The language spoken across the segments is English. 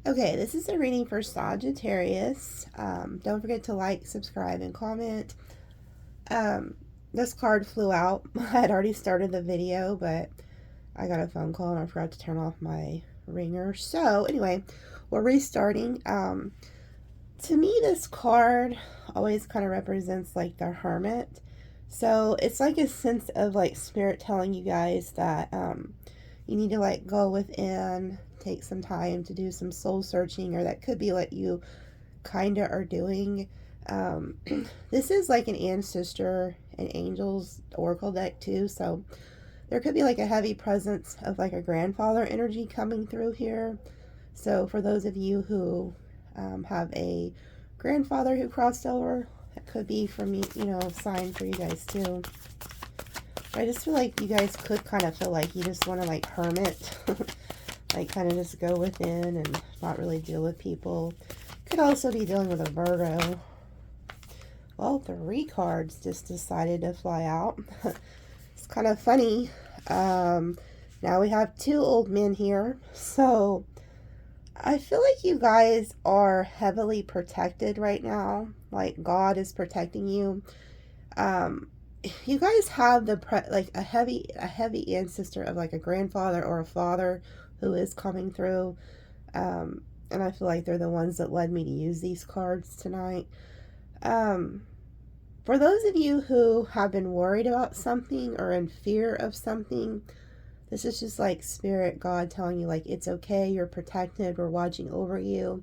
Okay, this is a reading for Sagittarius. Don't forget to like, subscribe, and comment. Um, this card flew out. I had already started the video, but I got a phone call and I forgot to turn off my ringer. So, anyway, we're restarting. To me, this card always kind of represents like the Hermit. So, it's like a sense of like spirit telling you guys that you need to like go within, take some time to do some soul searching, or that could be what you kind of are doing. Um, this is like an ancestor and angels oracle deck too, so there could be like a heavy presence of like a grandfather energy coming through here. So for those of you who have a grandfather who crossed over, that could be for me, you know, sign for you guys too. I just feel like you guys could kind of feel like you just want to like hermit, like kind of just go within and not really deal with people. Could also be dealing with a Virgo. Well, 3 cards just decided to fly out. It's kind of funny. Now we have 2 old men here. So I feel like you guys are heavily protected right now. Like God is protecting you. You guys have like a heavy ancestor of like a grandfather or a father who is coming through. And I feel like they're the ones that led me to use these cards tonight. For those of you who have been worried about something or in fear of something, this is just like Spirit, God telling you like it's okay, you're protected, we're watching over you.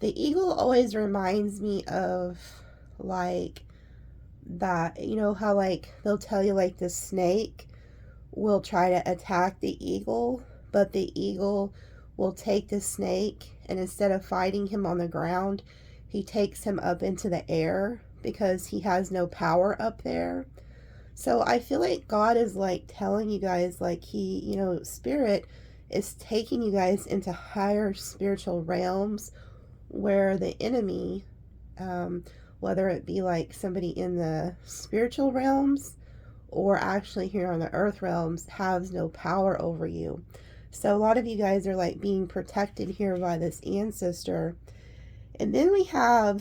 The eagle always reminds me of like that, you know how like they'll tell you like the snake will try to attack the eagle, but the eagle will take the snake and instead of fighting him on the ground, he takes him up into the air because he has no power up there. So I feel like God is like telling you guys like he, you know, Spirit is taking you guys into higher spiritual realms where the enemy, whether it be like somebody in the spiritual realms or actually here on the earth realms, has no power over you. So a lot of you guys are like being protected here by this ancestor. And then we have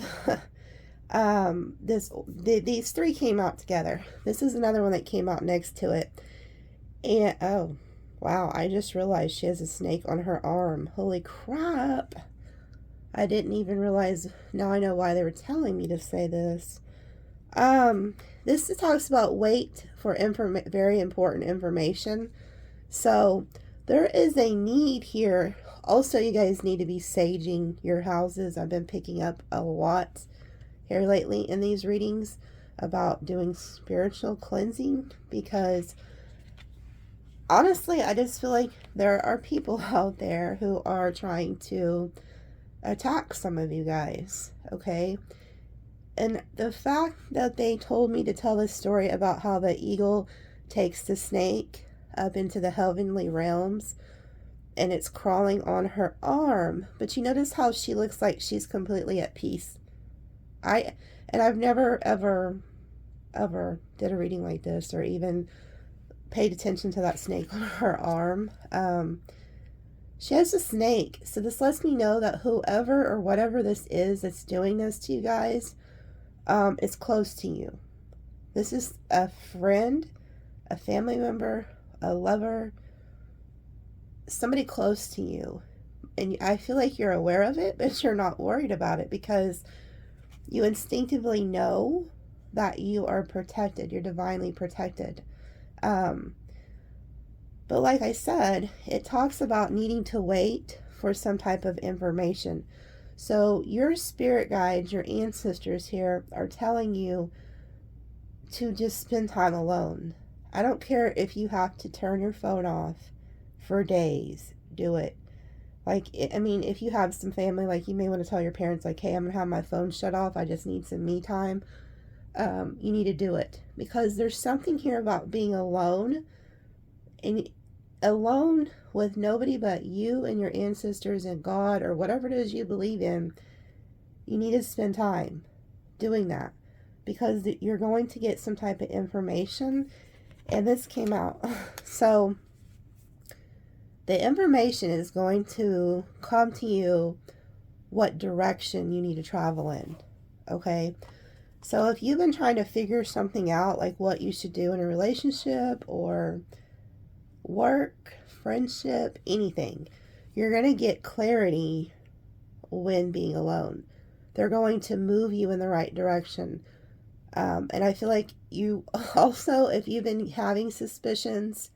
these 3 came out together. This is another one that came out next to it. And oh wow, I just realized she has a snake on her arm. Holy crap. I didn't even realize. Now I know why they were telling me to say this. This talks about wait for very important information. So there is a need here. Also, you guys need to be saging your houses. I've been picking up a lot here lately in these readings about doing spiritual cleansing because honestly, I just feel like there are people out there who are trying to attack some of you guys, okay? And the fact that they told me to tell this story about how the eagle takes the snake up into the heavenly realms and it's crawling on her arm, but you notice how she looks like she's completely at peace. I've never ever did a reading like this or even paid attention to that snake on her arm. She has a snake, so this lets me know that whoever or whatever this is that's doing this to you guys is close to you. This is a friend, a family member, a lover, somebody close to you. And I feel like you're aware of it, but you're not worried about it because you instinctively know that you are protected. You're divinely protected. But like I said, it talks about needing to wait for some type of information. So your spirit guides, your ancestors here are telling you to just spend time alone. I don't care if you have to turn your phone off for days. Do it. Like, I mean, if you have some family, like you may want to tell your parents, like, hey, I'm going to have my phone shut off. I just need some me time. You need to do it because there's something here about being alone and alone with nobody but you and your ancestors and God or whatever it is you believe in. You need to spend time doing that because you're going to get some type of information. And this came out. So the information is going to come to you what direction you need to travel in. Okay? So if you've been trying to figure something out, like what you should do in a relationship or work, friendship, anything, you're going to get clarity when being alone. They're going to move you in the right direction. And I feel like you also, if you've been having suspicions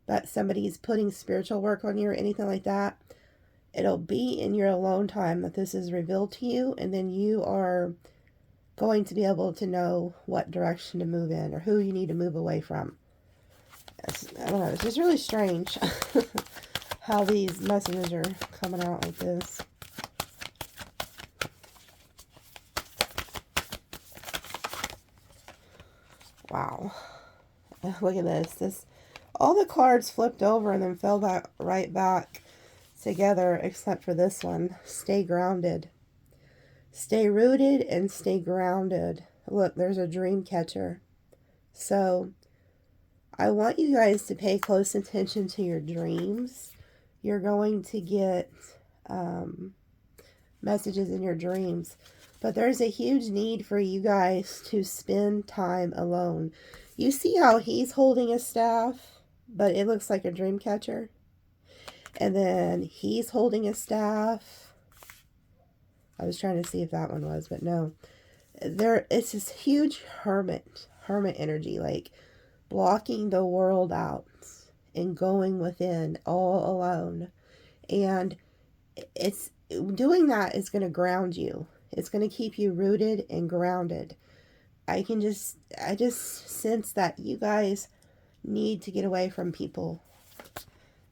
that somebody's putting spiritual work on you or anything like that, it'll be in your alone time that this is revealed to you, and then you are going to be able to know what direction to move in or who you need to move away from. I don't know, it's just really strange how these messages are coming out like this. Wow. Look at this. All the cards flipped over and then fell back right back together except for this one. Stay grounded. Stay rooted and stay grounded. Look, there's a dream catcher. So I want you guys to pay close attention to your dreams. You're going to get messages in your dreams. But there's a huge need for you guys to spend time alone. You see how he's holding a staff, but it looks like a dream catcher? And then he's holding a staff. I was trying to see if that one was, but no. It's this huge hermit energy, like blocking the world out and going within all alone. And it's doing that is going to ground you. It's going to keep you rooted and grounded. I just sense that you guys need to get away from people.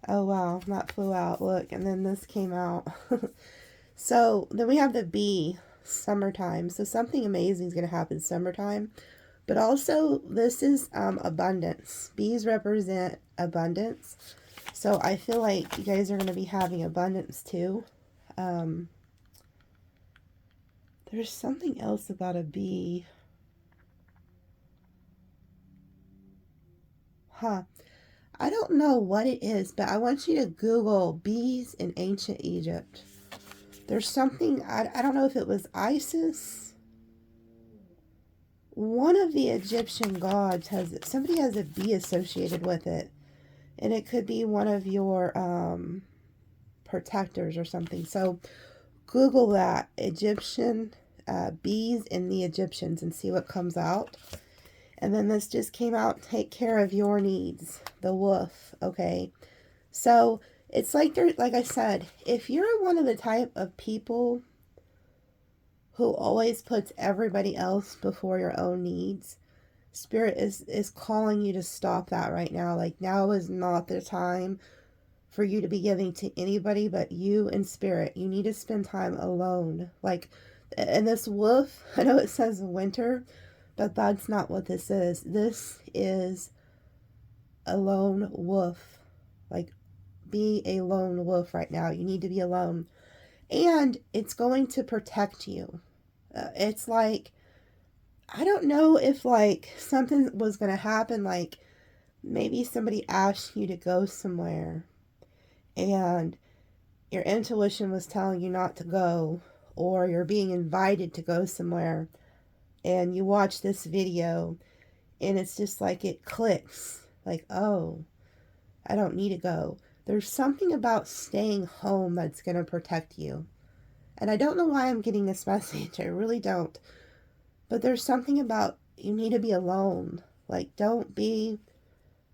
Oh wow, that flew out. Look, and then this came out. So then we have the bee, summertime. So something amazing is going to happen summertime. But also this is abundance. Bees represent abundance. So I feel like you guys are going to be having abundance too. There's something else about a bee. I don't know what it is, but I want you to Google bees in ancient Egypt. There's something, I don't know if it was Isis. One of the Egyptian gods somebody has a bee associated with it. And it could be one of your protectors or something. So Google that, Egyptian bees and the Egyptians, and see what comes out. And then this just came out, take care of your needs, the wolf, okay? So it's like I said, if you're one of the type of people who always puts everybody else before your own needs, Spirit is calling you to stop that right now. Like, now is not the time for you to be giving to anybody but you and Spirit. You need to spend time alone. Like, and this wolf, I know it says winter, but that's not what this is. This is a lone wolf. Like, be a lone wolf right now. You need to be alone. And it's going to protect you. It's like, I don't know if like something was going to happen, like maybe somebody asked you to go somewhere and your intuition was telling you not to go, or you're being invited to go somewhere and you watch this video and it's just like it clicks, like, oh, I don't need to go. There's something about staying home that's going to protect you. And I don't know why I'm getting this message. I really don't. But there's something about you need to be alone. Like, don't be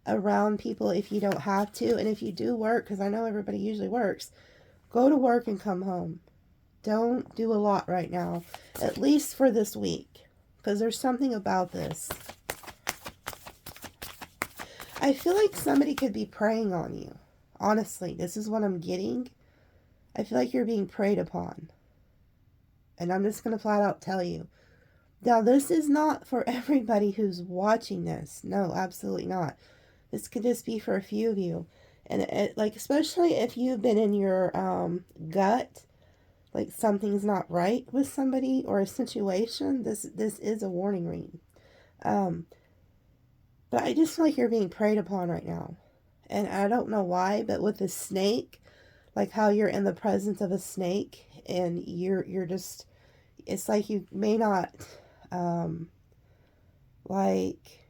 around people if you don't have to. And if you do work, because I know everybody usually works, go to work and come home. Don't do a lot right now, at least for this week, because there's something about this. I feel like somebody could be preying on you. Honestly, this is what I'm getting. I feel like you're being preyed upon. And I'm just going to flat out tell you. Now, this is not for everybody who's watching this. No, absolutely not. This could just be for a few of you. And like, especially if you've been in your gut, like something's not right with somebody or a situation, this is a warning ring. But I just feel like you're being preyed upon right now. And I don't know why, but with the snake, like how you're in the presence of a snake and you're just, it's like you may not, like,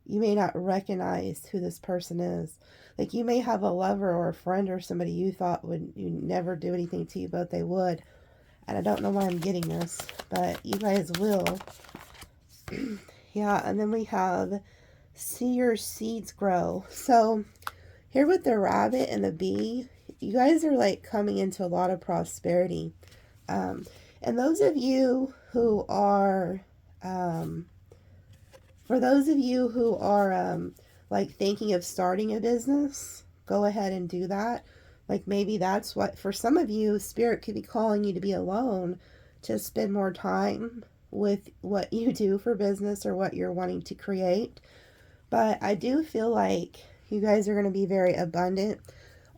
you may not recognize who this person is. Like, you may have a lover or a friend or somebody you thought would you never do anything to you, but they would. And I don't know why I'm getting this, but you guys will. Yeah, and then we have see your seeds grow. So here with the rabbit and the bee, you guys are like coming into a lot of prosperity. And those of you who are, for those of you who are like thinking of starting a business, go ahead and do that. Like maybe that's what, for some of you, Spirit could be calling you to be alone, to spend more time with what you do for business or what you're wanting to create. But I do feel like you guys are going to be very abundant.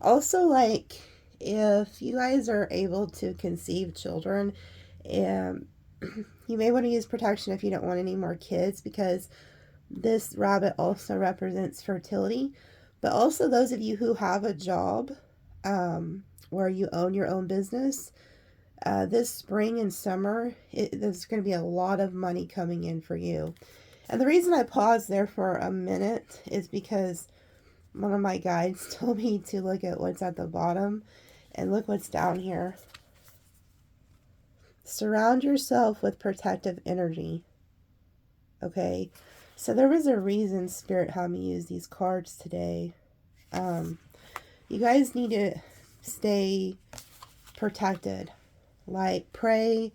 Also, like, if you guys are able to conceive children, you may want to use protection if you don't want any more kids, because this rabbit also represents fertility. But also those of you who have a job where you own your own business, this spring and summer, there's going to be a lot of money coming in for you. And the reason I paused there for a minute is because one of my guides told me to look at what's at the bottom, and look what's down here. Surround yourself with protective energy. Okay, so there was a reason Spirit had me use these cards today. You guys need to stay protected. Like, pray.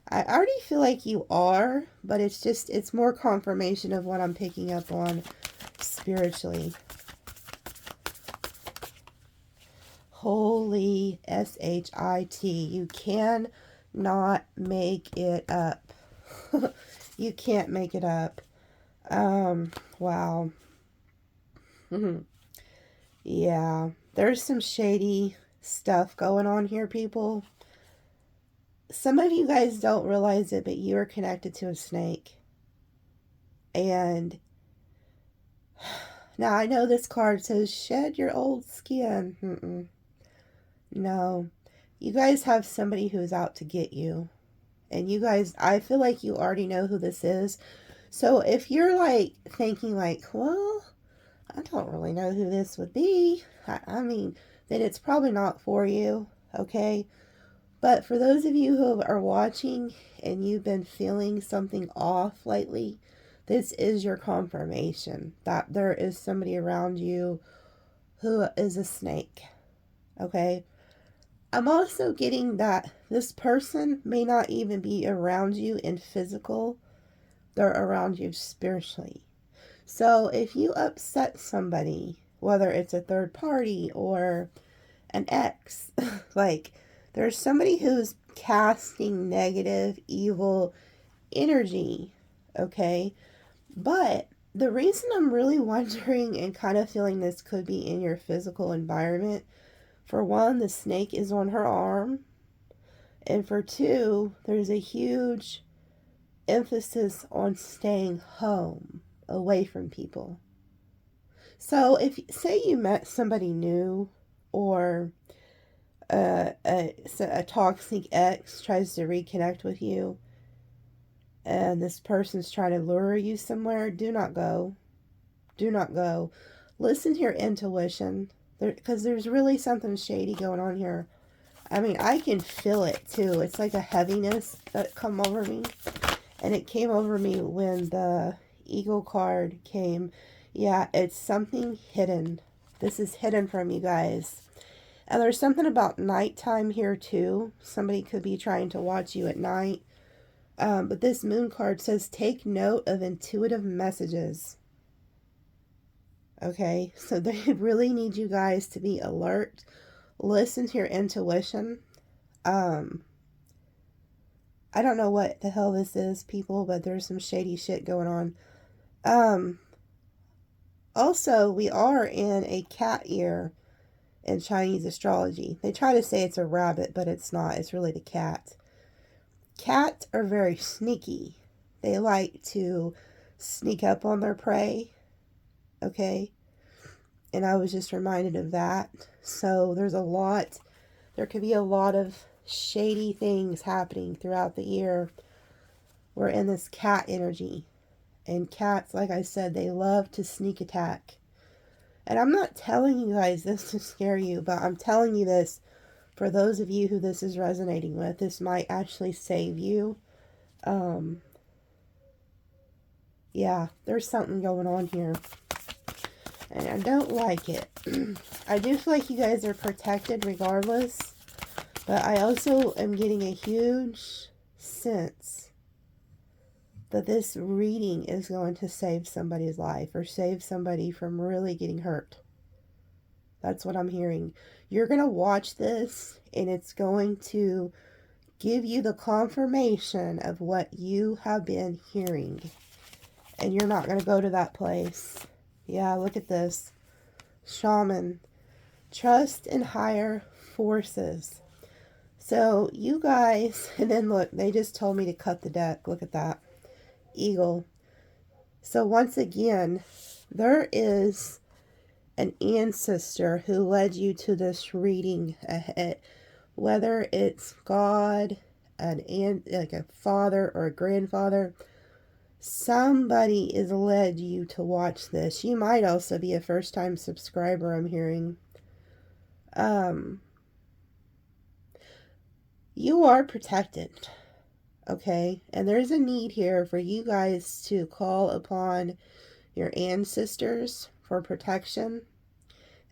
I already feel like you are, but it's just, it's more confirmation of what I'm picking up on spiritually. Holy shit. You cannot make it up. You can't make it up. Wow. Yeah, there's some shady stuff going on here, people. Some of you guys don't realize it, but you are connected to a snake. And now I know this card says shed your old skin. No, you guys have somebody who's out to get you. And you guys, I feel like you already know who this is. So if you're like thinking like, well, I don't really know who this would be, I mean, then it's probably not for you, okay? But for those of you who are watching and you've been feeling something off lately, this is your confirmation that there is somebody around you who is a snake, okay? I'm also getting that this person may not even be around you in physical, they're around you spiritually. So if you upset somebody, whether it's a third party or an ex, like, there's somebody who's casting negative, evil energy, okay? But the reason I'm really wondering and kind of feeling this could be in your physical environment, for one, the snake is on her arm. And for two, there's a huge emphasis on staying home, away from people. So if, say you met somebody new, or a toxic ex tries to reconnect with you, and this person's trying to lure you somewhere, do not go. Do not go. Listen to your intuition, because there's really something shady going on here. I mean, I can feel it too. It's like a heaviness that come over me. And it came over me when the Eagle card came. Yeah, it's something hidden. This is hidden from you guys. And there's something about nighttime here too. Somebody could be trying to watch you at night. But this moon card says take note of intuitive messages. Okay, so they really need you guys to be alert. Listen to your intuition. I don't know what the hell this is, people, but there's some shady shit going on. Also, we are in a cat year in Chinese astrology. They try to say it's a rabbit, but it's not. It's really the cat. Cats are very sneaky. They like to sneak up on their prey. Okay? And I was just reminded of that. So there could be a lot of shady things happening throughout the year. We're in this cat energy. And cats, like I said, they love to sneak attack. And I'm not telling you guys this to scare you, but I'm telling you this for those of you who this is resonating with. This might actually save you. Yeah, there's something going on here. And I don't like it. I do feel like you guys are protected regardless. But I also am getting a huge sense that this reading is going to save somebody's life. Or save somebody from really getting hurt. That's what I'm hearing. You're going to watch this. And it's going to give you the confirmation of what you have been hearing. And you're not going to go to that place. Yeah, look at this. Shaman. Trust in higher forces. So, you guys, and then look, they just told me to cut the deck. Look at that. Eagle. So, once again, there is an ancestor who led you to this reading ahead. Whether it's God, like a father or a grandfather, somebody is led you to watch this. You might also be a first-time subscriber, I'm hearing. You are protected, okay? And there's a need here for you guys to call upon your ancestors for protection.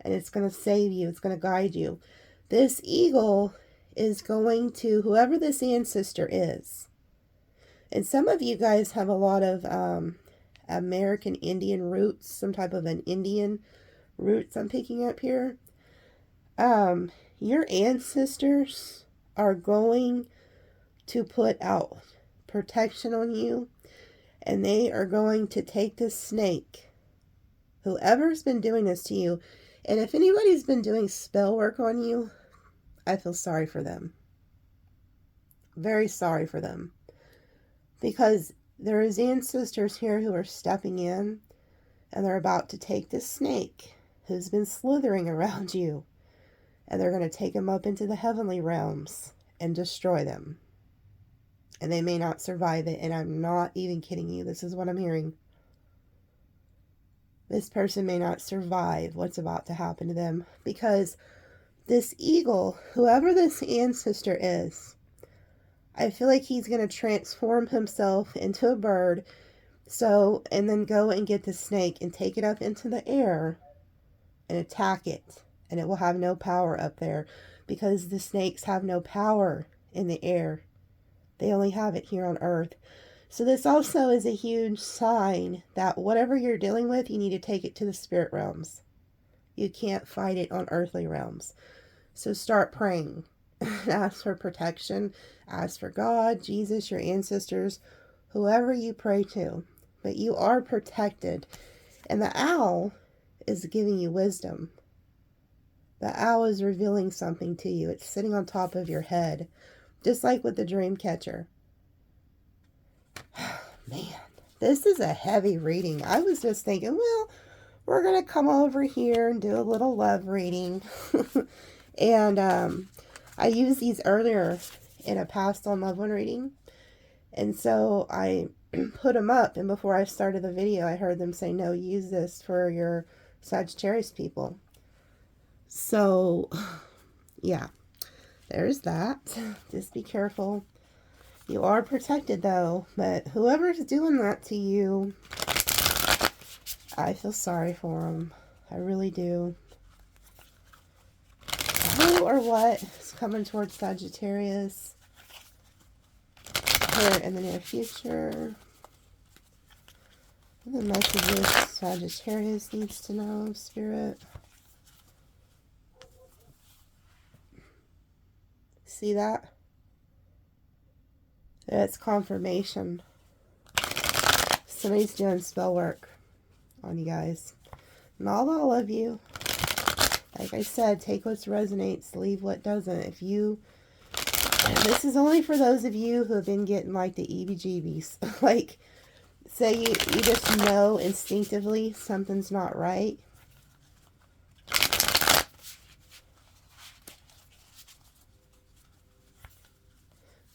And it's going to save you. It's going to guide you. This eagle is going to, whoever this ancestor is, and some of you guys have a lot of American Indian roots, some type of an Indian roots I'm picking up here. Your ancestors are going to put out protection on you, and they are going to take this snake, whoever's been doing this to you, and if anybody's been doing spell work on you, I feel sorry for them. Very sorry for them. Because there is ancestors here who are stepping in, and they're about to take this snake who's been slithering around you, and they're going to take him up into the heavenly realms and destroy them. And they may not survive it, and I'm not even kidding you. This is what I'm hearing. This person may not survive what's about to happen to them, because this eagle, whoever this ancestor is, I feel like he's going to transform himself into a bird, and then go and get the snake and take it up into the air and attack it. And it will have no power up there, because the snakes have no power in the air. They only have it here on earth. So this also is a huge sign that whatever you're dealing with, you need to take it to the spirit realms. You can't fight it on earthly realms. So start praying. Ask for protection. Ask for God, Jesus, your ancestors, whoever you pray to. But you are protected. And the owl is giving you wisdom. The owl is revealing something to you. It's sitting on top of your head. Just like with the dream catcher. Man, this is a heavy reading. I was just thinking, well, we're going to come over here and do a little love reading. And I used these earlier in a past on love one reading. And so I put them up. And before I started the video, I heard them say, no, use this for your Sagittarius people. So, yeah, there's that. Just be careful. You are protected, though. But whoever's doing that to you, I feel sorry for them. I really do. Who or what is coming towards Sagittarius here in the near future? What are the messages Sagittarius needs to know, Spirit? See that? That's confirmation. Somebody's doing spell work on you guys. Not all of you. Like I said, take what resonates, leave what doesn't. This is only for those of you who have been getting like the EBGBs. Like, say you just know instinctively something's not right.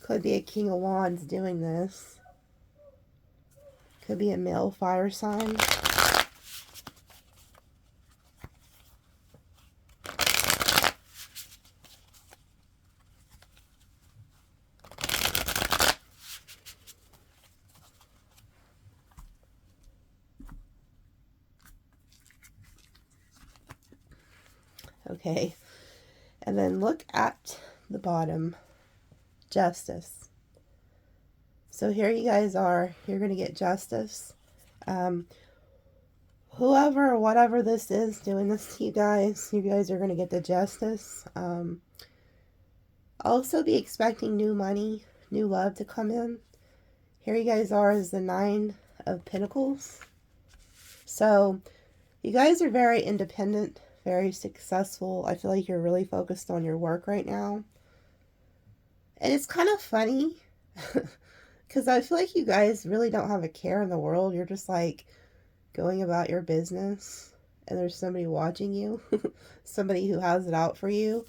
Could be a King of Wands doing this. Could be a male fire sign. Okay, and then look at the bottom, justice. So here you guys are. You're going to get justice. Whoever or whatever this is doing this to you guys are going to get the justice. Also be expecting new money, new love to come in. Here you guys are as the 9 of Pentacles. So you guys are very independent, very successful. I feel like you're really focused on your work right now. And it's kind of funny because I feel like you guys really don't have a care in the world. You're just like going about your business and there's somebody watching you, somebody who has it out for you.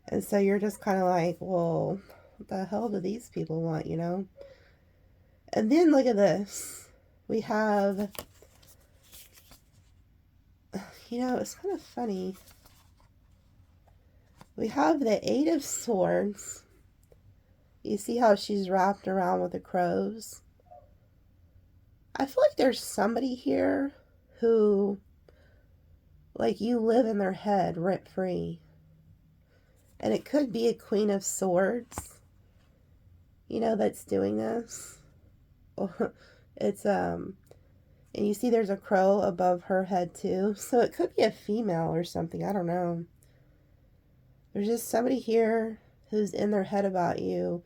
And so you're just kind of like, well, what the hell do these people want, you know? And then look at this. We have, you know, it's kind of funny. We have the 8 of Swords. You see how she's wrapped around with the crows? I feel like there's somebody here who, like, you live in their head rent-free. And it could be a Queen of Swords, you know, that's doing this. It's, and you see there's a crow above her head too. So it could be a female or something. I don't know. There's just somebody here who's in their head about you.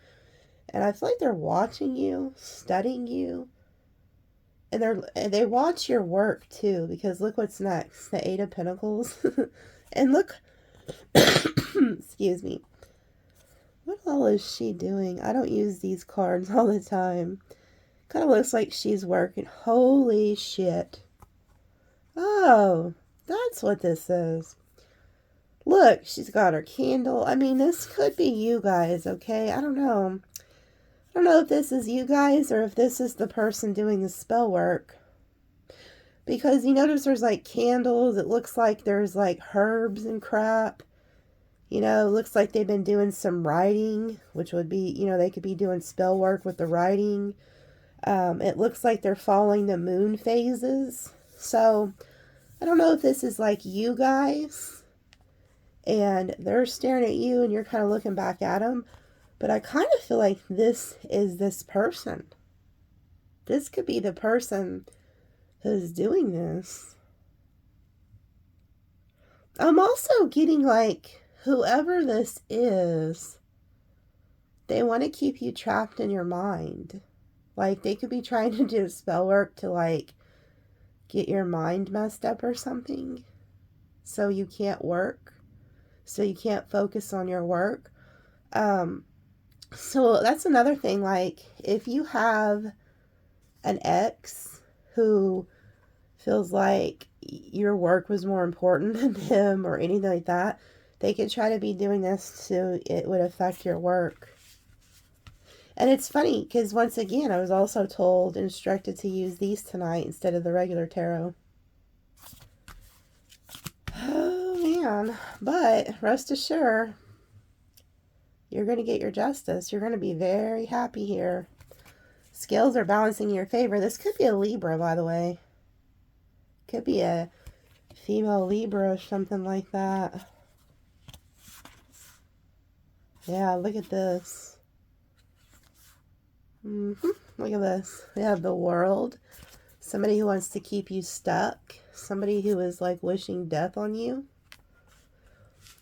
And I feel like they're watching you, studying you. And they watch your work too, because look what's next. The 8 of Pentacles. And look, excuse me. What all is she doing? I don't use these cards all the time. Kind of looks like she's working. Holy shit. Oh, that's what this is. Look, she's got her candle. I mean, this could be you guys, okay? I don't know. I don't know if this is you guys or if this is the person doing the spell work. Because you notice there's like candles. It looks like there's like herbs and crap. You know, it looks like they've been doing some writing, which would be, you know, they could be doing spell work with the writing. It looks like they're following the moon phases. So, I don't know if this is like you guys. And they're staring at you and you're kind of looking back at them. But I kind of feel like this is this person. This could be the person who's doing this. I'm also getting like, whoever this is, they want to keep you trapped in your mind. Like, they could be trying to do spell work to, like, get your mind messed up or something. So you can't work. So you can't focus on your work. So that's another thing. Like, if you have an ex who feels like your work was more important than him or anything like that, they could try to be doing this so it would affect your work. And it's funny because once again, I was also told, instructed to use these tonight instead of the regular tarot. Oh man, but rest assured, you're going to get your justice. You're going to be very happy here. Scales are balancing in your favor. This could be a Libra, by the way. Could be a female Libra or something like that. Yeah, look at this. Look at this. We have the World. Somebody who wants to keep you stuck. Somebody who is like wishing death on you.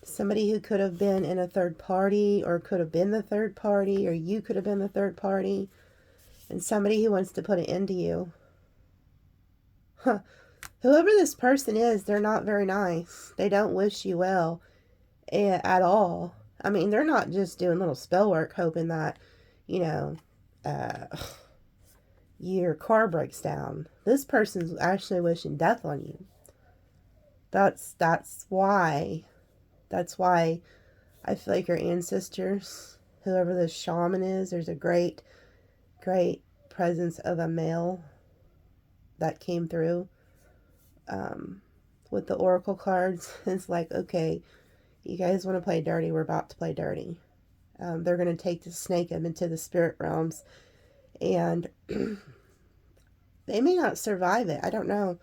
Somebody who could have been in a third party or could have been the third party or you could have been the third party. And somebody who wants to put an end to you. Huh. Whoever this person is, they're not very nice. They don't wish you well at all. I mean, they're not just doing little spell work hoping that, you know, your car breaks down. This person's actually wishing death on you. That's why I feel like your ancestors whoever this shaman is, there's a great presence of a male that came through with the oracle cards. It's like, okay, you guys want to play dirty, we're about to play dirty. They're going to take the snake into the spirit realms, and they may not survive it. I don't know.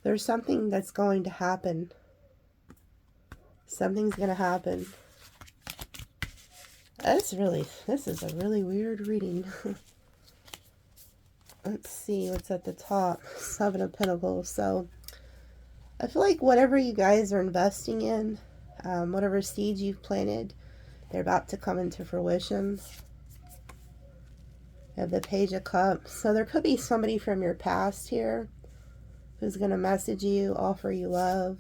There's something that's going to happen. Something's going to happen. This is a really weird reading. Let's see what's at the top. 7 of Pentacles. So I feel like whatever you guys are investing in, whatever seeds you've planted, they're about to come into fruition. You have the Page of Cups. So there could be somebody from your past here who's going to message you, offer you love.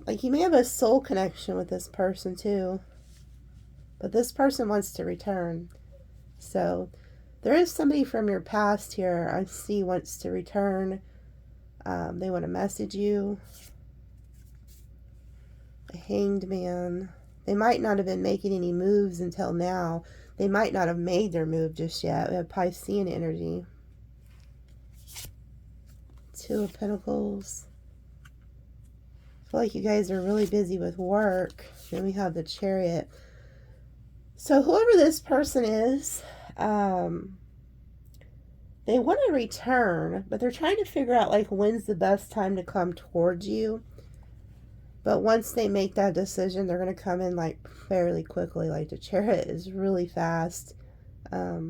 Like, you may have a soul connection with this person too. But this person wants to return. So there is somebody from your past here I see wants to return. They want to message you. The Hanged Man. They might not have been making any moves until now. They might not have made their move just yet. We have Piscean energy. 2 of Pentacles. I feel like you guys are really busy with work. Then we have the Chariot. So whoever this person is, they want to return, but they're trying to figure out like when's the best time to come towards you. But once they make that decision, they're going to come in like fairly quickly. Like the Chariot is really fast. I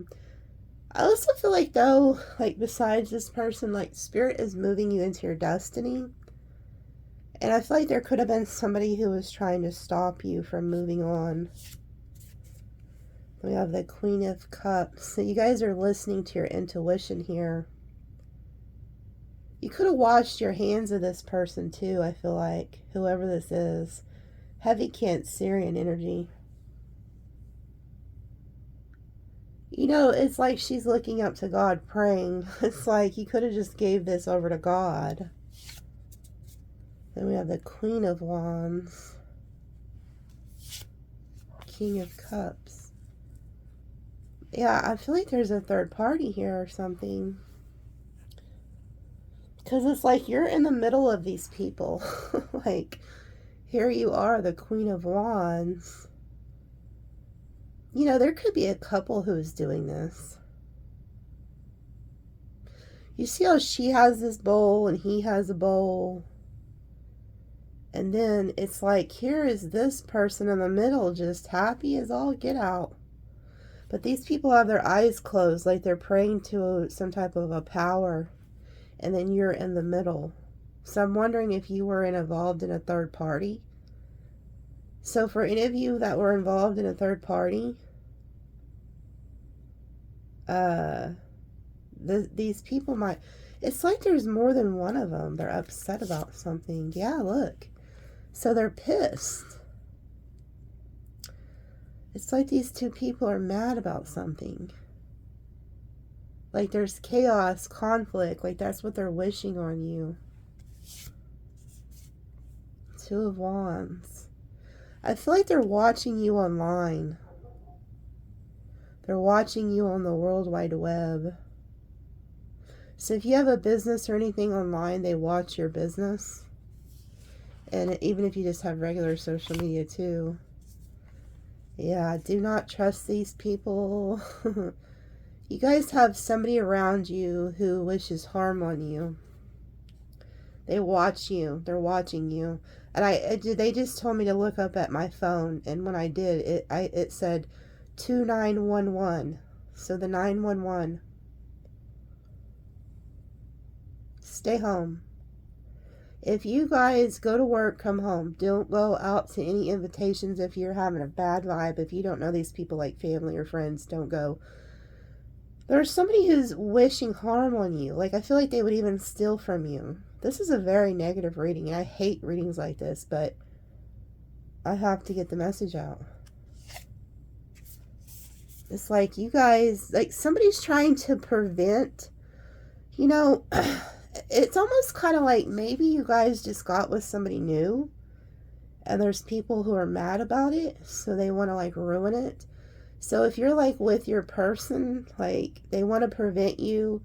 also feel like though, like besides this person, like Spirit is moving you into your destiny. And I feel like there could have been somebody who was trying to stop you from moving on. We have the Queen of Cups. So you guys are listening to your intuition here. You could have washed your hands of this person too, I feel like. Whoever this is. Heavy Cancerian energy. You know, it's like she's looking up to God, praying. It's like you could have just gave this over to God. Then we have the Queen of Wands. King of Cups. Yeah, I feel like there's a third party here or something. Because it's like you're in the middle of these people. Like, here you are, the Queen of Wands. You know, there could be a couple who's doing this. You see how she has this bowl and he has a bowl? And then it's like, here is this person in the middle, just happy as all get out. But these people have their eyes closed, like they're praying to some type of a power. And then you're in the middle. So I'm wondering if you were involved in a third party. So for any of you that were involved in a third party, these people might... It's like there's more than one of them. They're upset about something. Yeah, look. So they're pissed. It's like these two people are mad about something. Like there's chaos, conflict. Like that's what they're wishing on you. 2 of Wands. I feel like they're watching you online. They're watching you on the World Wide Web. So if you have a business or anything online, they watch your business. And even if you just have regular social media too. Yeah, do not trust these people. You guys have somebody around you who wishes harm on you. They watch you. They're watching you. And they just told me to look up at my phone. And when I did, it said 2911. So the 911. Stay home. If you guys go to work, come home. Don't go out to any invitations if you're having a bad vibe. If you don't know these people like family or friends, don't go. There's somebody who's wishing harm on you. Like, I feel like they would even steal from you. This is a very negative reading. And I hate readings like this, but I have to get the message out. It's like you guys, like somebody's trying to prevent, you know... It's almost kind of like maybe you guys just got with somebody new And there's people who are mad about it, so they want to like ruin it. So if you're like with your person, like they want to prevent you.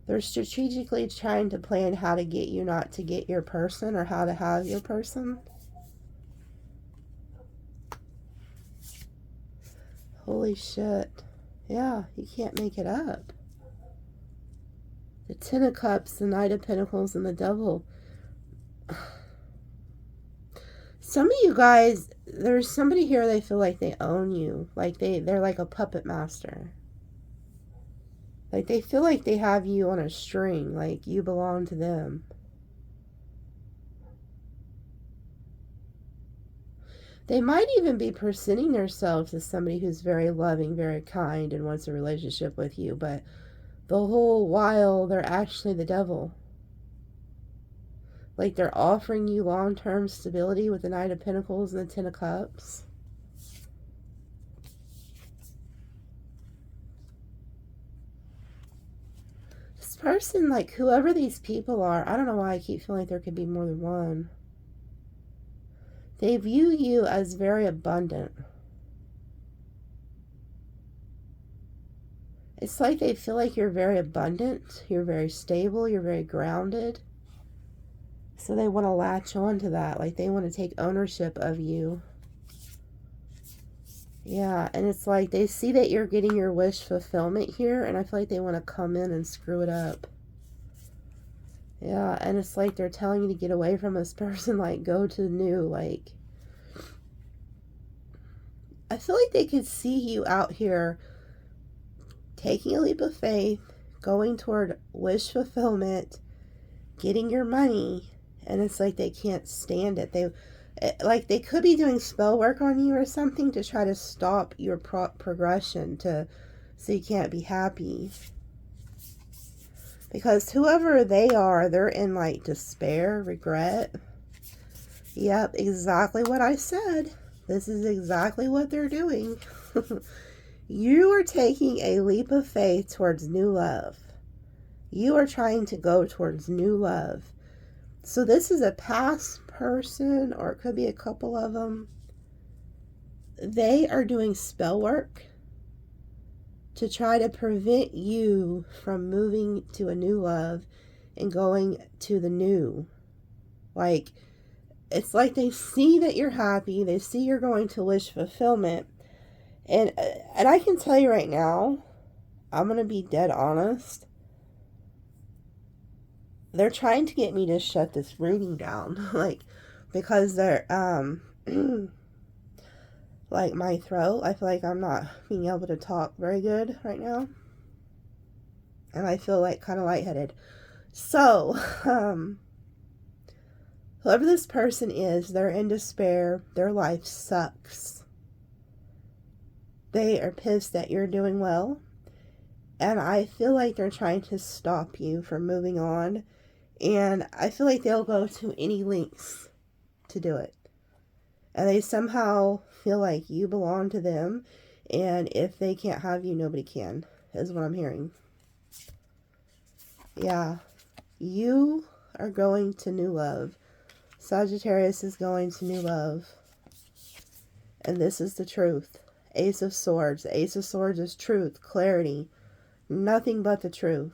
They're strategically trying to plan how to get you not to get your person or how to have your person. Holy shit. Yeah, you can't make it up. The Ten of Cups, the Knight of Pentacles, and the Devil. Some of you guys, there's somebody here, they feel like they own you. Like they're like a puppet master. Like they feel like they have you on a string. Like you belong to them. They might even be presenting themselves as somebody who's very loving, very kind, and wants a relationship with you. But the whole while, they're actually the devil. Like they're offering you long-term stability with the Knight of Pentacles and the Ten of Cups. This person, like whoever these people are, I don't know why I keep feeling like there could be more than one. They view you as very abundant. It's like they feel like you're very abundant, you're very stable, you're very grounded. So they want to latch on to that, like they want to take ownership of you. Yeah, and it's like they see that you're getting your wish fulfillment here, and I feel like they want to come in and screw it up. Yeah, and it's like they're telling you to get away from this person, like go to new, like. I feel like they could see you out here taking a leap of faith, going toward wish fulfillment, getting your money, and it's like they can't stand it. They could be doing spell work on you or something to try to stop your progression so you can't be happy. Because whoever they are, they're in like despair, regret. Yep, exactly what I said. This is exactly what they're doing. You are taking a leap of faith towards new love. You are trying to go towards new love. So this is a past person, or it could be a couple of them. They are doing spell work to try to prevent you from moving to a new love and going to the new. Like, it's like they see that you're happy. They see you're going to wish fulfillment. And I can tell you right now, I'm going to be dead honest. They're trying to get me to shut this reading down. Like, because they're, like my throat, I feel like I'm not being able to talk very good right now. And I feel like kind of lightheaded. So, whoever this person is, they're in despair. Their life sucks. They are pissed that you're doing well. And I feel like they're trying to stop you from moving on. And I feel like they'll go to any lengths to do it. And they somehow feel like you belong to them. And if they can't have you, nobody can, is what I'm hearing. Yeah. You are going to new love. Sagittarius is going to new love. And this is the truth. Ace of Swords. The Ace of Swords is truth, clarity. Nothing but the truth.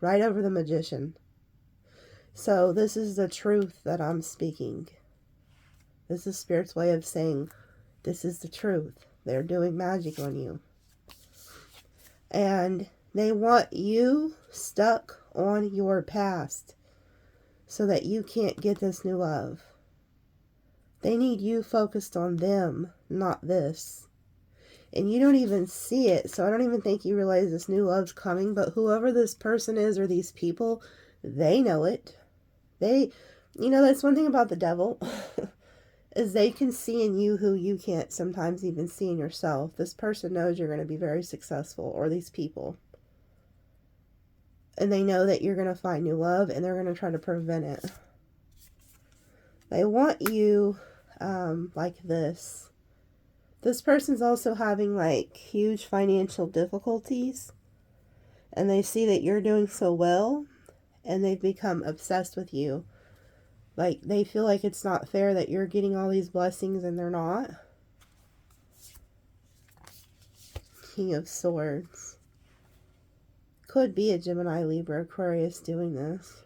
Right over the Magician. So this is the truth that I'm speaking. This is Spirit's way of saying, this is the truth. They're doing magic on you. And they want you stuck on your past so that you can't get this new love. They need you focused on them, not this. And you don't even see it, so I don't even think you realize this new love's coming, but whoever this person is or these people, they know it. That's one thing about the devil, is they can see in you who you can't sometimes even see in yourself. This person knows you're going to be very successful, or these people. And they know that you're going to find new love, and they're going to try to prevent it. They want you like this. This person's also having like huge financial difficulties. And they see that you're doing so well. And they've become obsessed with you. Like, they feel like it's not fair that you're getting all these blessings and they're not. King of Swords. Could be a Gemini, Libra, Aquarius doing this.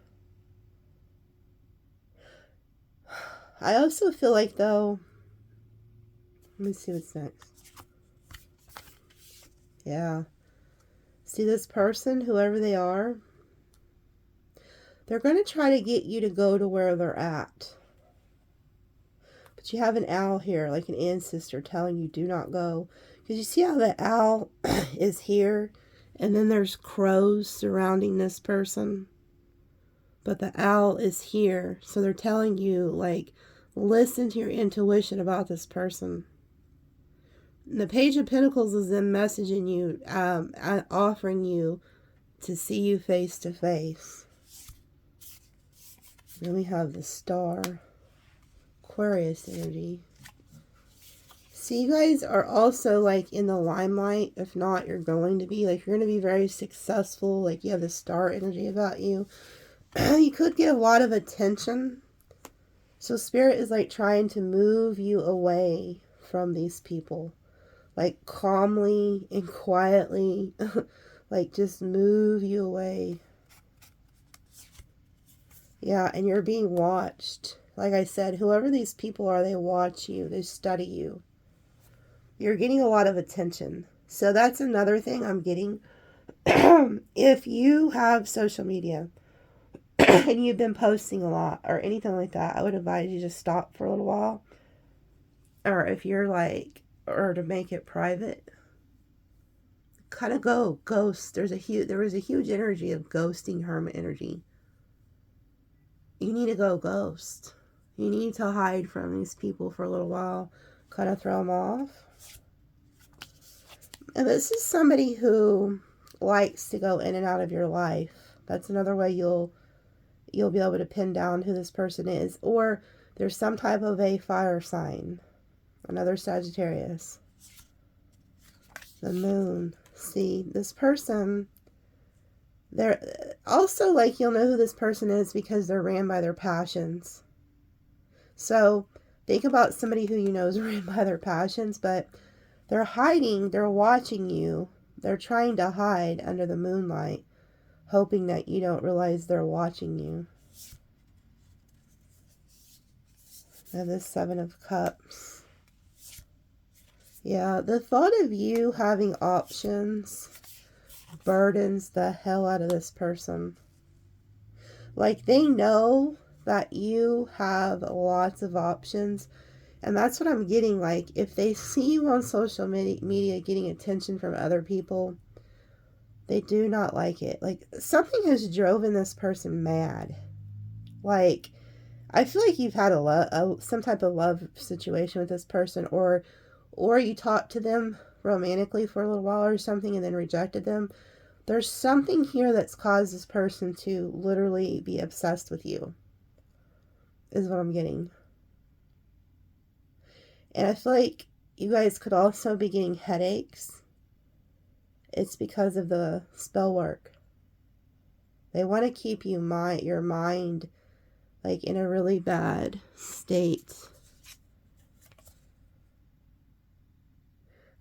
I also feel like, though, let me see what's next. Yeah. See, this person, whoever they are, they're going to try to get you to go to where they're at. But you have an owl here, like an ancestor telling you do not go. Because you see how the owl is here, and then there's crows surrounding this person. But the owl is here, so they're telling you, like, listen to your intuition about this person. And the Page of Pentacles is them messaging you, offering you to see you face to face. Then we have the Star, Aquarius energy. See, you guys are also, like, in the limelight. If not, you're going to be. Like, you're going to be very successful. Like, you have the Star energy about you. You could get a lot of attention. So Spirit is, like, trying to move you away from these people. Like, calmly and quietly. Like, just move you away. Yeah, and you're being watched. Like I said, whoever these people are, they watch you. They study you. You're getting a lot of attention. So that's another thing I'm getting. If you have social media and you've been posting a lot or anything like that, I would advise you to stop for a little while. Or if you're like, or to make it private, kind of go ghost. There was a huge energy of ghosting, hermit energy. You need to go ghost. You need to hide from these people for a little while. Kind of throw them off. And this is somebody who likes to go in and out of your life. That's another way you'll be able to pin down who this person is. Or there's some type of a fire sign. Another Sagittarius. The Moon. See, this person, they're also, like, you'll know who this person is because they're ran by their passions. So think about somebody who you know is ran by their passions, but they're hiding, they're watching you, they're trying to hide under the moonlight, hoping that you don't realize they're watching you. Now this Seven of Cups. Yeah, the thought of you having options burdens the hell out of this person. Like, they know that you have lots of options, and that's what I'm getting. Like, if they see you on social media getting attention from other people, they do not like it. Like, something has driven this person mad. Like, I feel like you've had some type of love situation with this person, or you talked to them romantically for a little while or something and then rejected them. There's something here that's caused this person to literally be obsessed with you, is what I'm getting. And I feel like you guys could also be getting headaches. It's because of the spell work. They want to keep your mind like in a really bad state.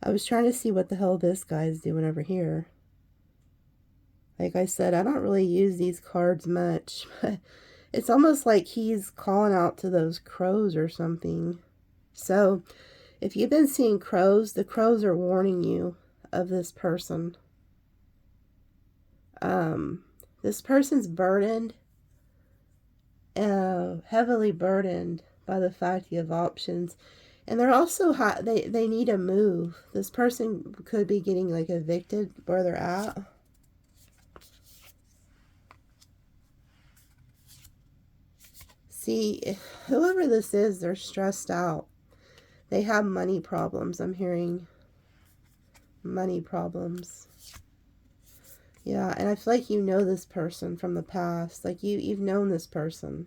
I was trying to see what the hell this guy's doing over here. Like I said, I don't really use these cards much, but it's almost like he's calling out to those crows or something. So, if you've been seeing crows, the crows are warning you of this person. This person's burdened, heavily burdened by the fact you have options. And they're also, they need a move. This person could be getting like evicted where they're at. See, whoever this is, they're stressed out. They have money problems, I'm hearing. Money problems. Yeah, and I feel like you know this person from the past. Like, you've known this person.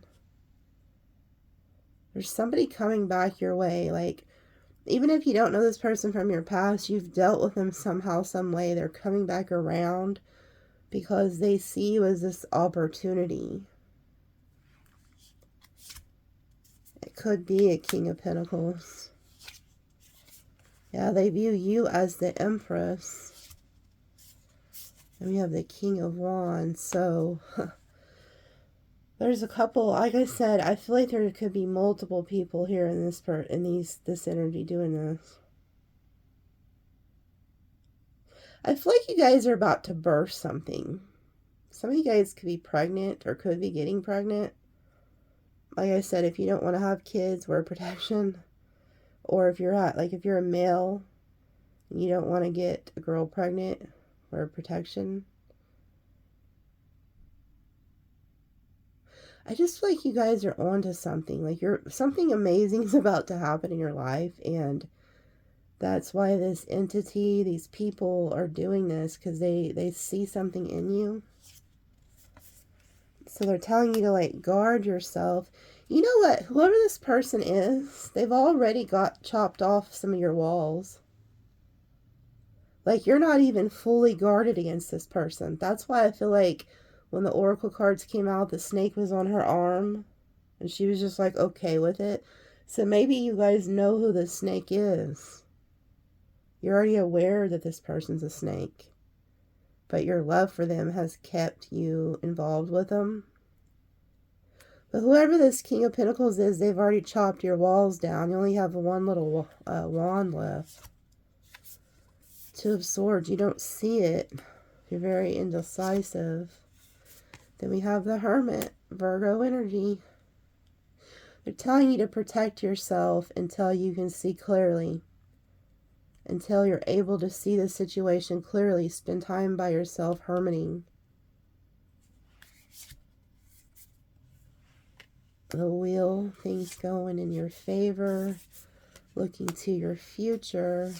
There's somebody coming back your way. Like, even if you don't know this person from your past, you've dealt with them somehow, some way. They're coming back around because they see you as this opportunity. It could be a King of Pentacles. Yeah, they view you as the Empress. And we have the King of Wands. So there's a couple, like I said, I feel like there could be multiple people here in this energy doing this. I feel like you guys are about to birth something. Some of you guys could be pregnant or could be getting pregnant. Like I said, if you don't want to have kids, wear protection. Or if you're if you're a male and you don't want to get a girl pregnant, wear protection. I just feel like you guys are onto something. Like something amazing is about to happen in your life, and that's why this entity, these people are doing this, because they see something in you. So they're telling you to like guard yourself. You know what? Whoever this person is, they've already got chopped off some of your walls. Like you're not even fully guarded against this person. That's why I feel like when the oracle cards came out, the snake was on her arm and she was just like okay with it. So maybe you guys know who the snake is. You're already aware that this person's a snake, but your love for them has kept you involved with them. But whoever this King of Pentacles is, they've already chopped your walls down. You only have one little wand left. Two of Swords, you don't see it. You're very indecisive. Then we have the Hermit, Virgo energy. They're telling you to protect yourself until you can see clearly. Until you're able to see the situation clearly. Spend time by yourself hermiting. The Wheel, things going in your favor. Looking to your future.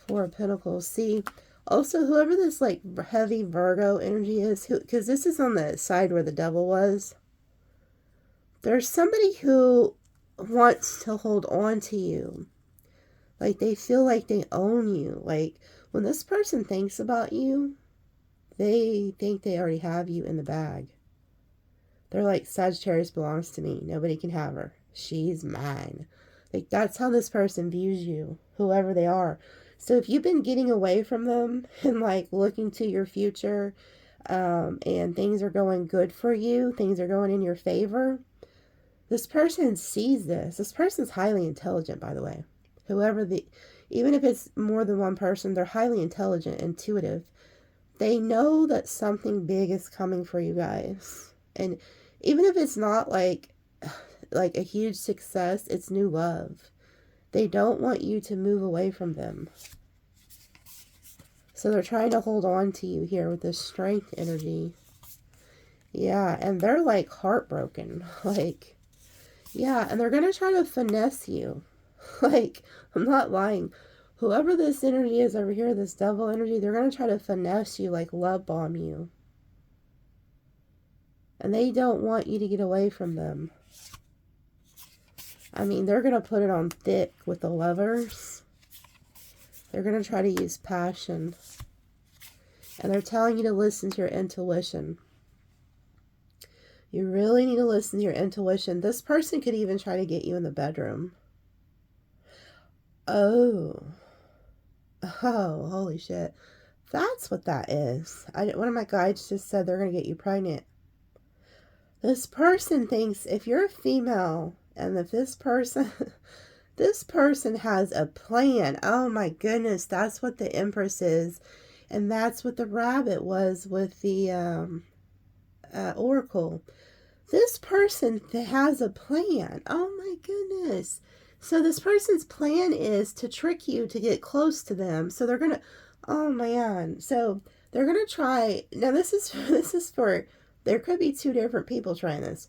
Four of Pentacles. See, also whoever this like heavy Virgo energy is, because this is on the side where the devil was. There's somebody who wants to hold on to you. Like they feel like they own you. Like when this person thinks about you, they think they already have you in the bag. They're like, Sagittarius belongs to me. Nobody can have her. She's mine. Like that's how this person views you, whoever they are. So if you've been getting away from them and like looking to your future, and things are going good for you, things are going in your favor, this person sees this. This person's highly intelligent, by the way. Even if it's more than one person, they're highly intelligent, intuitive. They know that something big is coming for you guys. And even if it's not like a huge success, it's new love. They don't want you to move away from them. So they're trying to hold on to you here with this Strength energy. Yeah, and they're like heartbroken. Like, yeah, and they're going to try to finesse you. Like, I'm not lying. Whoever this energy is over here, this devil energy, they're going to try to finesse you, like love bomb you. And they don't want you to get away from them. I mean, they're going to put it on thick with the Lovers. They're going to try to use passion. And they're telling you to listen to your intuition. You really need to listen to your intuition. This person could even try to get you in the bedroom. Oh, holy shit. That's what that is. One of my guides just said they're going to get you pregnant. This person thinks if you're a female and if this person has a plan. Oh my goodness, that's what the Empress is. And that's what the rabbit was with the Oracle. This person has a plan. Oh my goodness. So this person's plan is to trick you to get close to them. So they're going to, oh man. So they're going to try, now this is for, there could be two different people trying this.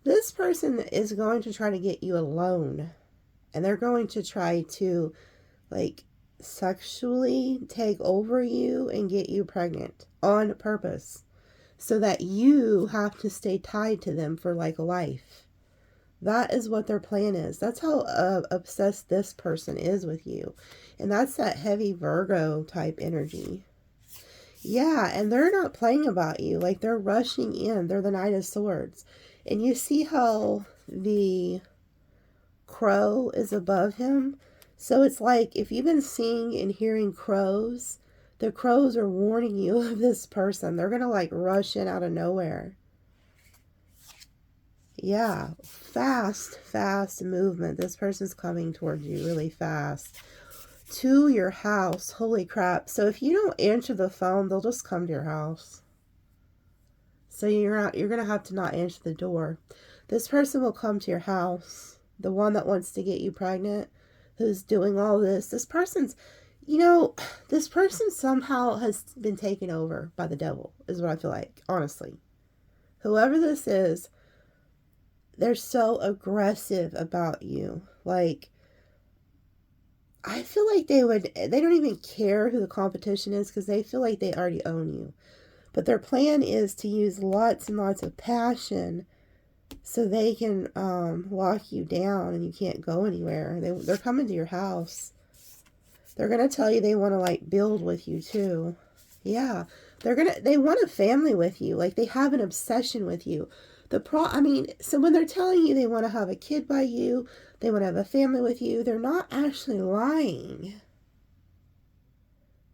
This person is going to try to get you alone. And they're going to try to like sexually take over you and get you pregnant on purpose. So that you have to stay tied to them for like life. That is what their plan is. That's how obsessed this person is with you. And that's that heavy Virgo type energy. Yeah, and they're not playing about you. Like they're rushing in. They're the Knight of Swords. And you see how the crow is above him. So it's like if you've been seeing and hearing crows, the crows are warning you of this person. They're going to like rush in out of nowhere. Yeah, fast movement. This person's coming towards you really fast. To your house. Holy crap. So if you don't answer the phone, they'll just come to your house. So you're going to have to not answer the door. This person will come to your house. The one that wants to get you pregnant, who's doing all this. This person's, you know, this person somehow has been taken over by the devil, is what I feel like, honestly. Whoever this is, they're so aggressive about you. Like, I feel like they don't even care who the competition is because they feel like they already own you. But their plan is to use lots and lots of passion so they can lock you down and you can't go anywhere. They're coming to your house. They're going to tell you they want to like build with you too. Yeah, they want a family with you. Like they have an obsession with you. So when they're telling you they want to have a kid by you, they want to have a family with you, they're not actually lying.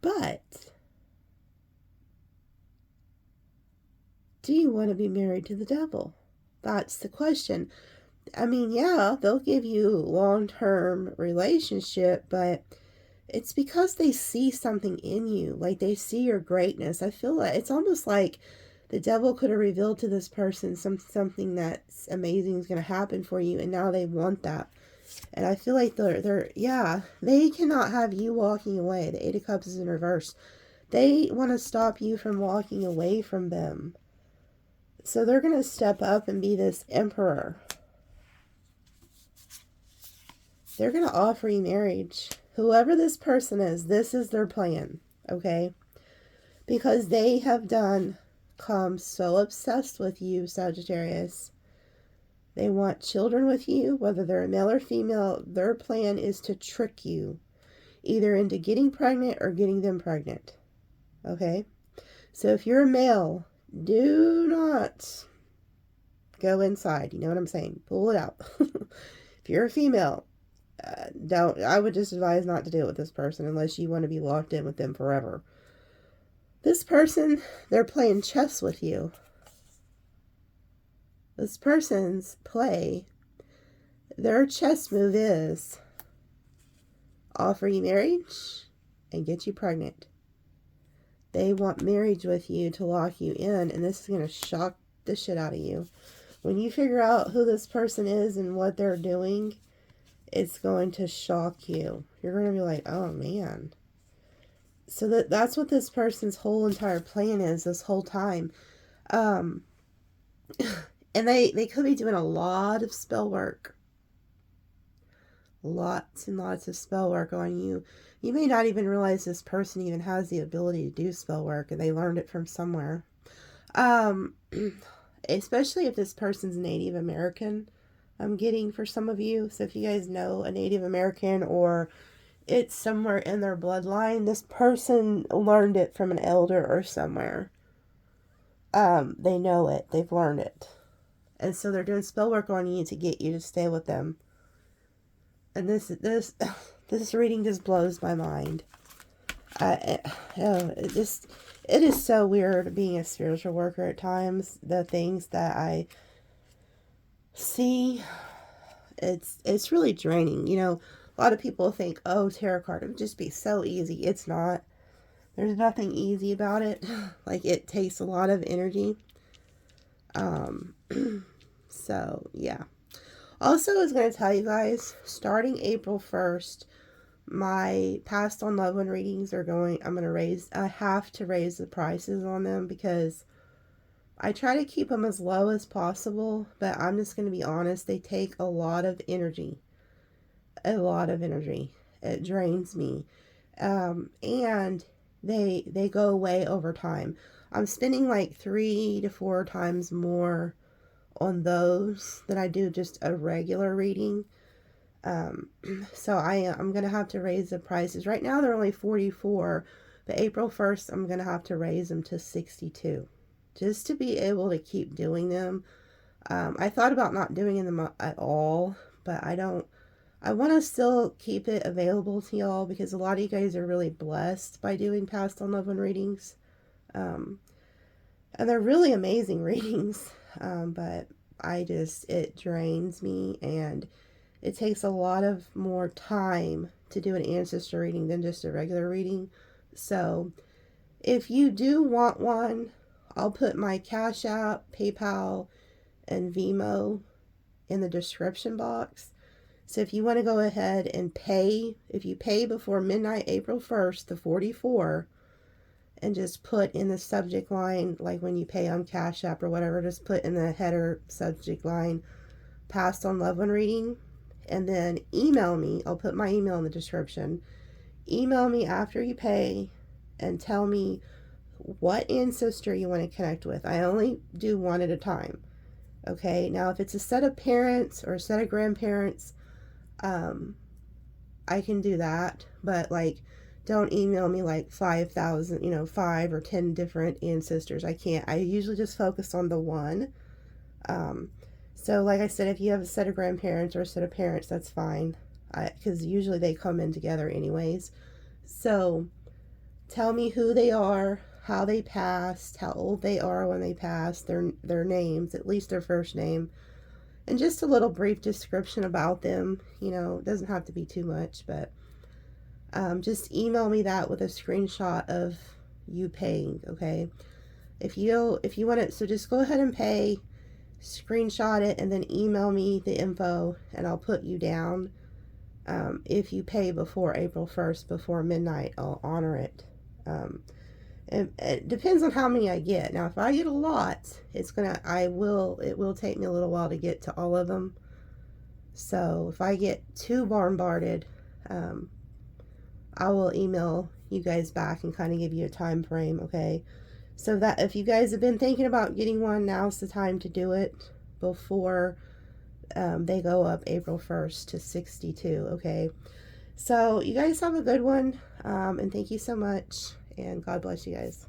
But do you want to be married to the devil? That's the question. I mean, yeah, they'll give you long-term relationship, but it's because they see something in you. Like they see your greatness. I feel like it's almost like the devil could have revealed to this person something that's amazing is going to happen for you, and now they want that. And I feel like they cannot have you walking away. The Eight of Cups is in reverse. They want to stop you from walking away from them. So they're going to step up and be this emperor. They're going to offer you marriage. Whoever this person is, this is their plan, okay? Because they have become so obsessed with you, Sagittarius. They want children with you, whether they're a male or female. Their plan is to trick you, either into getting pregnant or getting them pregnant, okay? So if you're a male, do not go inside. You know what I'm saying? Pull it out. If you're a female, I would just advise not to deal with this person unless you want to be locked in with them forever. This person, they're playing chess with you. This person's play, their chess move is offer you marriage and get you pregnant. They want marriage with you to lock you in, and this is going to shock the shit out of you. When you figure out who this person is and what they're doing, it's going to shock you. You're going to be like, oh man. So that's what this person's whole entire plan is this whole time. And they could be doing a lot of spell work. Lots and lots of spell work on you. You may not even realize this person even has the ability to do spell work, and they learned it from somewhere. Especially if this person's Native American, I'm getting for some of you. So if you guys know a Native American or it's somewhere in their bloodline, this person learned it from an elder or somewhere. They know it. They've learned it. And so they're doing spell work on you to get you to stay with them. And this reading just blows my mind. It is so weird being a spiritual worker at times. The things that I see, it's really draining. You know, a lot of people think, oh, tarot card, it would just be so easy. It's not. There's nothing easy about it. Like, it takes a lot of energy. So, yeah. Also, I was going to tell you guys, starting April 1st, my past on loved one readings are I have to raise the prices on them because I try to keep them as low as possible, but I'm just going to be honest, they take a lot of energy. A lot of energy. It drains me. And they go away over time. I'm spending like 3 to 4 times more on those than I do just a regular reading. So I'm going to have to raise the prices. Right now they're only $44, but April 1st I'm going to have to raise them to $62 just to be able to keep doing them. I thought about not doing them at all, but I want to still keep it available to y'all because a lot of you guys are really blessed by doing past on loved one readings. Um, and they're really amazing readings. But it drains me, and it takes a lot of more time to do an ancestor reading than just a regular reading. So if you do want one, I'll put my Cash App, PayPal, and Vemo in the description box. So if you want to go ahead and pay, if you pay before midnight, April 1st, the 44, and just put in the subject line, like when you pay on Cash App or whatever, just put in the header subject line, Past on Loved One Reading, and then email me. I'll put my email in the description. Email me after you pay and tell me what ancestor you want to connect with. I only do one at a time. Okay, now if it's a set of parents or a set of grandparents, I can do that, but like, don't email me like 5,000, 5 or 10 different ancestors. I can't. I usually just focus on the one. So like I said, if you have a set of grandparents or a set of parents, that's fine, because usually they come in together anyways. So tell me who they are, how they passed, how old they are when they passed, their names, at least their first name, and just a little brief description about them. It doesn't have to be too much, but just email me that with a screenshot of you paying, okay? If you want it, so just go ahead and pay, screenshot it, and then email me the info, and I'll put you down. If you pay before April 1st, before midnight, I'll honor it. And it depends on how many I get. Now, if I get a lot, it will take me a little while to get to all of them. So if I get too bombarded, I will email you guys back and kind of give you a time frame, okay? So that if you guys have been thinking about getting one, now's the time to do it before they go up April 1st to 62, okay? So you guys have a good one, and thank you so much, and God bless you guys.